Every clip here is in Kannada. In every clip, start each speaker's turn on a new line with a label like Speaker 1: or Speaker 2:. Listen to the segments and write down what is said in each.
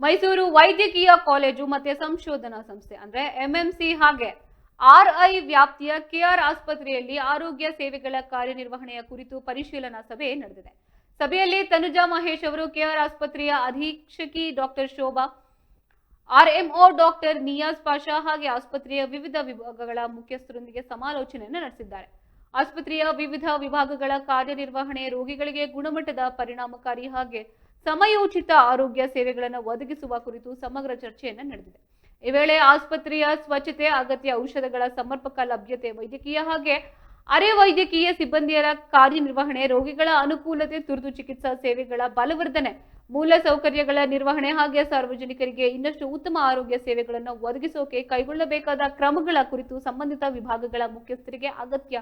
Speaker 1: ಮೈಸೂರು ವೈದ್ಯಕೀಯ ಕಾಲೇಜು ಮತ್ತೆ ಸಂಶೋಧನಾ ಸಂಸ್ಥೆ ಅಂದ್ರೆ ಎಂಎಂಸಿ ಹಾಗೆ ಆರ್ಐ ವ್ಯಾಪ್ತಿಯ ಕೆಆರ್ ಆಸ್ಪತ್ರೆಯಲ್ಲಿ ಆರೋಗ್ಯ ಸೇವೆಗಳ ಕಾರ್ಯನಿರ್ವಹಣೆಯ ಕುರಿತು ಪರಿಶೀಲನಾ ಸಭೆ ನಡೆದಿದೆ. ಸಭೆಯಲ್ಲಿ ತನುಜಾ ಮಹೇಶ್ ಅವರು ಕೆಆರ್ ಆಸ್ಪತ್ರೆಯ ಅಧೀಕ್ಷಕಿ doctor Shobha, RMO doctor Niyaz Pasha ಹಾಗೆ ಆಸ್ಪತ್ರೆಯ ವಿವಿಧ ವಿಭಾಗಗಳ ಮುಖ್ಯಸ್ಥರೊಂದಿಗೆ ಸಮಾಲೋಚನೆಯನ್ನು ನಡೆಸಿದ್ದಾರೆ. ಆಸ್ಪತ್ರೆಯ ವಿವಿಧ ವಿಭಾಗಗಳ ಕಾರ್ಯನಿರ್ವಹಣೆ, ರೋಗಿಗಳಿಗೆ ಗುಣಮಟ್ಟದ, ಪರಿಣಾಮಕಾರಿ ಹಾಗೆ ಸಮಯೋಚಿತ ಆರೋಗ್ಯ ಸೇವೆಗಳನ್ನು ಒದಗಿಸುವ ಕುರಿತು ಸಮಗ್ರ ಚರ್ಚೆಯನ್ನು ನಡೆದಿದೆ. ಈ ವೇಳೆ ಆಸ್ಪತ್ರೆಯ ಸ್ವಚ್ಛತೆ, ಅಗತ್ಯ ಔಷಧಗಳ ಸಮರ್ಪಕ ಲಭ್ಯತೆ, ವೈದ್ಯಕೀಯ ಹಾಗೆ ಅರೆ ವೈದ್ಯಕೀಯ ಸಿಬ್ಬಂದಿಯರ ಕಾರ್ಯನಿರ್ವಹಣೆ, ರೋಗಿಗಳ ಅನುಕೂಲತೆ, ತುರ್ತು ಚಿಕಿತ್ಸಾ ಸೇವೆಗಳ ಬಲವರ್ಧನೆ, ಮೂಲ ಸೌಕರ್ಯಗಳ ನಿರ್ವಹಣೆ ಹಾಗೆ ಸಾರ್ವಜನಿಕರಿಗೆ ಇನ್ನಷ್ಟು ಉತ್ತಮ ಆರೋಗ್ಯ ಸೇವೆಗಳನ್ನು ಒದಗಿಸೋಕೆ ಕೈಗೊಳ್ಳಬೇಕಾದ ಕ್ರಮಗಳ ಕುರಿತು ಸಂಬಂಧಿತ ವಿಭಾಗಗಳ ಮುಖ್ಯಸ್ಥರಿಗೆ ಅಗತ್ಯ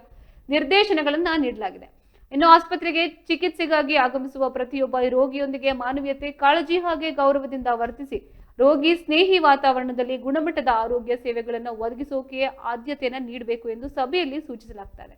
Speaker 1: ನಿರ್ದೇಶನಗಳನ್ನು ನೀಡಲಾಗಿದೆ. ಇನ್ನು ಆಸ್ಪತ್ರೆಗೆ ಚಿಕಿತ್ಸೆಗಾಗಿ ಆಗಮಿಸುವ ಪ್ರತಿಯೊಬ್ಬ ರೋಗಿಯೊಂದಿಗೆ ಮಾನವೀಯತೆ, ಕಾಳಜಿ ಹಾಗೆ ಗೌರವದಿಂದ ವರ್ತಿಸಿ ರೋಗಿ ಸ್ನೇಹಿ ವಾತಾವರಣದಲ್ಲಿ ಗುಣಮಟ್ಟದ ಆರೋಗ್ಯ ಸೇವೆಗಳನ್ನು ಒದಗಿಸೋಕೆ ಆದ್ಯತೆಯನ್ನು ನೀಡಬೇಕು ಎಂದು ಸಭೆಯಲ್ಲಿ ಸೂಚಿಸಲಾಗುತ್ತದೆ.